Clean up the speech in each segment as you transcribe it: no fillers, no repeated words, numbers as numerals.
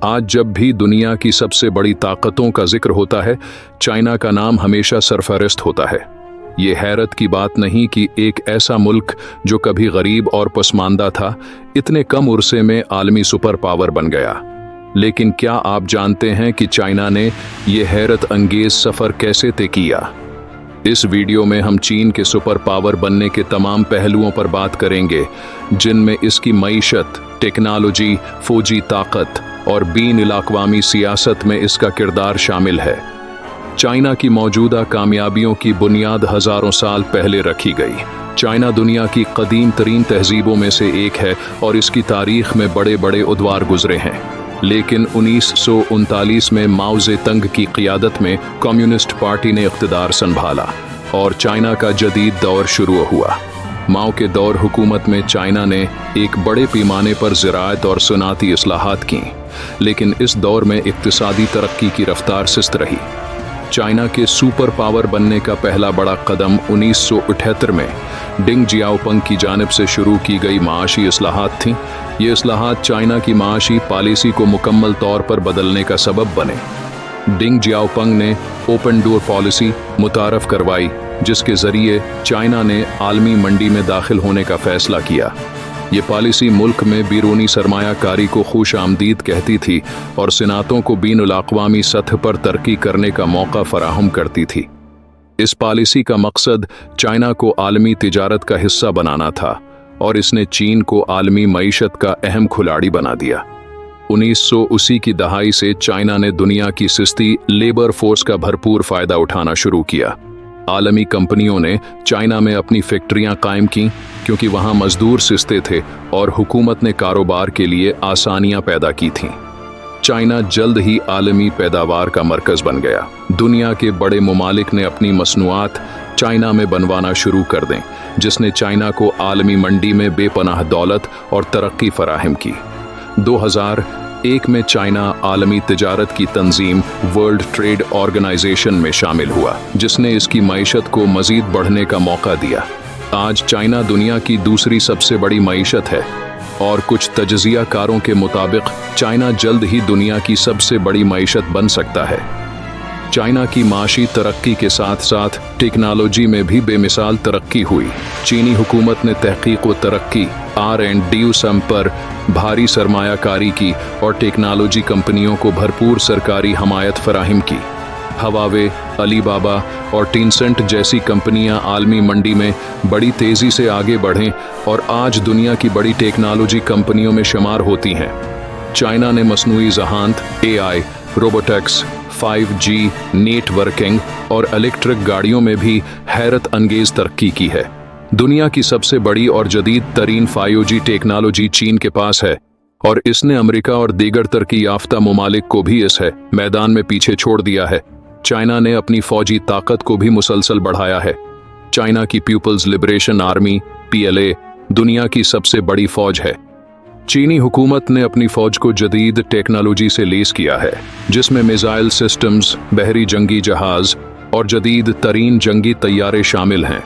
आज जब भी दुनिया की सबसे बड़ी ताकतों का जिक्र होता है, चाइना का नाम हमेशा सरफहरिस्त होता है। ये हैरत की बात नहीं कि एक ऐसा मुल्क जो कभी गरीब और पसमानदा था, इतने कम उर्से में आलमी सुपर पावर बन गया। लेकिन क्या आप जानते हैं कि चाइना ने यह हैरत अंगेज सफर कैसे तय किया? इस वीडियो में हम चीन के सुपर पावर बनने के तमाम पहलुओं पर बात करेंगे, जिनमें इसकी मईशत, टेक्नोलॉजी, फौजी ताकत और बीन इलाक़वामी सियासत में इसका किरदार शामिल है। चाइना की मौजूदा कामयाबियों की बुनियाद हज़ारों साल पहले रखी गई। चाइना दुनिया की कदीम तरीन तहजीबों में से एक है और इसकी तारीख में बड़े बड़े उद्वार गुजरे हैं। लेकिन 1939 में माओ ज़ेतुंग की क़ियादत में कम्युनिस्ट पार्टी ने इक़्तिदार संभाला और चाइना का जदीद दौर शुरू हुआ। माओ के दौर हुकूमत में चाइना ने एक बड़े पैमाने पर ज़राअत और सनाती इस्लाहात की, लेकिन इस दौर में इक़्तिसादी तरक्की की रफ्तार सुस्त रही। चाइना के सुपर पावर बनने का पहला बड़ा कदम 1978 में डेंग जियाओपिंग की जानिब से शुरू की गई माशी इस्लाहात थीं। ये इस्लाहात चाइना की माशी पॉलिसी को मुकम्मल तौर पर बदलने का सबब बने। डेंग जियाओपिंग ने ओपन डोर पॉलिसी मुतारफ़ करवाई, जिसके ज़रिए चाइना ने आलमी मंडी में दाखिल होने का फ़ैसला किया। ये पॉलिसी मुल्क में बैरूनी सरमायाकारी को खुश आमदीद कहती थी और सिनातों को बीन अक़वामी सतह पर तरक्की करने का मौका फराहम करती थी। इस पॉलिसी का मकसद चाइना को आलमी तिजारत का हिस्सा बनाना था और इसने चीन को आलमी मईशत का अहम खिलाड़ी बना दिया। 1980 की दहाई से चाइना ने दुनिया की सस्ती लेबर फोर्स का भरपूर फ़ायदा उठाना शुरू किया। आलमी कंपनियों ने चाइना में अपनी फैक्ट्रियां कायम की क्योंकि वहां मजदूर सस्ते थे और हुकूमत ने कारोबार के लिए आसानियां पैदा की थीं। चाइना जल्द ही आलमी पैदावार का मरकज़ बन गया। दुनिया के बड़े ममालिक ने अपनी मसनूआत चाइना में बनवाना शुरू कर दें, जिसने चाइना को आलमी मंडी में बेपनाह दौलत और तरक्की फराहम की। 2001 में चाइना आलमी तिजारत की तंजीम वर्ल्ड ट्रेड ऑर्गेनाइजेशन में शामिल हुआ, जिसने इसकी मईशत को मज़ीद बढ़ने का मौका दिया। आज चाइना दुनिया की दूसरी सबसे बड़ी मईशत है और कुछ तजज़ियाकारों के मुताबिक चाइना जल्द ही दुनिया की सबसे बड़ी मईशत बन सकता है। चाइना की माशी तरक्की के साथ साथ टेक्नोलॉजी में भी बेमिसाल तरक्की हुई। चीनी हुकूमत ने तहकीक व तरक्की R&D सम पर भारी सरमायाकारी की और टेक्नोलॉजी कंपनियों को भरपूर सरकारी हमायत फराहम की। हवावे, अलीबाबा और टेंसेंट जैसी कंपनियां आलमी मंडी में बड़ी तेज़ी से आगे बढ़ें और आज दुनिया की बड़ी टेक्नोलॉजी कंपनियों में शुमार होती हैं। चाइना ने मसनूई ज़हानत, AI, रोबोटिक्स, 5G, नेटवर्किंग और इलेक्ट्रिक गाड़ियों में भी हैरत अंगेज तरक्की की है। दुनिया की सबसे बड़ी और जदीद तरीन 5G टेक्नोलॉजी चीन के पास है और इसने अमेरिका और दीगर तरक्की याफ्ता ममालिक को भी इस मैदान में पीछे छोड़ दिया है। चाइना ने अपनी फौजी ताकत को भी मुसलसल बढ़ाया है। चाइना की पीपल्स लिबरेशन आर्मी PLA दुनिया की सबसे बड़ी फौज है। चीनी हुकूमत ने अपनी फौज को जदीद टेक्नोलॉजी से लैस किया है, जिसमें मिसाइल सिस्टम्स, बहरी जंगी जहाज और जदीद तरीन जंगी तैयारे शामिल हैं।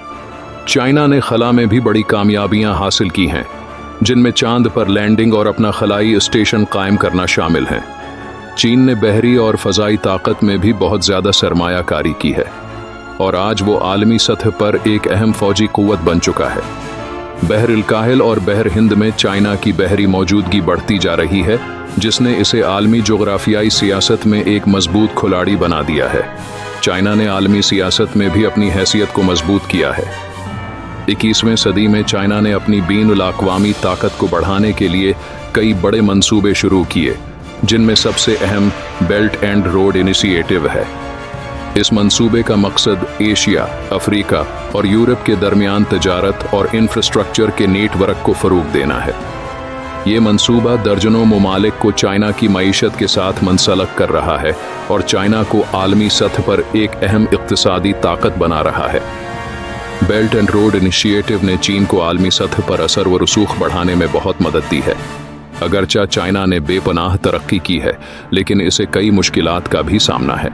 चाइना ने खला में भी बड़ी कामयाबियां हासिल की हैं, जिनमें चांद पर लैंडिंग और अपना खलाई स्टेशन कायम करना शामिल हैं। चीन ने बहरी और फ़ज़ाई ताकत में भी बहुत ज़्यादा सरमायाकारी की है और आज वो आलमी सतह पर एक अहम फ़ौजी क़ुव्वत बन चुका है। बहर-इल-काहिल और बहर हिंद में चाइना की बहरी मौजूदगी बढ़ती जा रही है, जिसने इसे आलमी जोग्राफियाई सियासत में एक मजबूत खिलाड़ी बना दिया है। चाइना ने आलमी सियासत में भी अपनी हैसियत को मजबूत किया है। 21वीं सदी में चाइना ने अपनी बीन अक़वामी ताकत को बढ़ाने के लिए कई बड़े मंसूबे शुरू किए, जिनमें सबसे अहम बेल्ट एंड रोड इनिशिएटिव है। इस मंसूबे का मकसद एशिया, अफ्रीका और यूरोप के दरमियान तजारत और इंफ्रास्ट्रक्चर के नेटवर्क को फ़रोग़ देना है। ये मंसूबा दर्जनों ममालिक को चाइना की मईशत के साथ मुंसलिक कर रहा है और चाइना को आलमी सतह पर एक अहम इक़्तिसादी ताकत बना रहा है। बेल्ट एंड रोड इनिशिएटिव ने चीन को आलमी सतह पर असर व रसूख बढ़ाने में बहुत मदद दी है। अगरचा चाइना ने बेपनाह तरक्की की है, लेकिन इसे कई मुश्किलात का भी सामना है।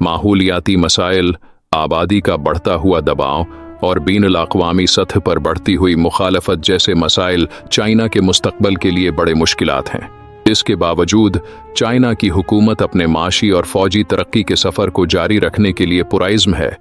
माहौलियाती मसाइल, आबादी का बढ़ता हुआ दबाव और बीन अक़वामी सतह पर बढ़ती हुई मुखालफत जैसे मसाइल चाइना के मुस्तकबल के लिए बड़े मुश्किलात हैं। इसके बावजूद चाइना की हुकूमत अपने माशी और फौजी तरक्की के सफ़र को जारी रखने के लिए पुरज़्म है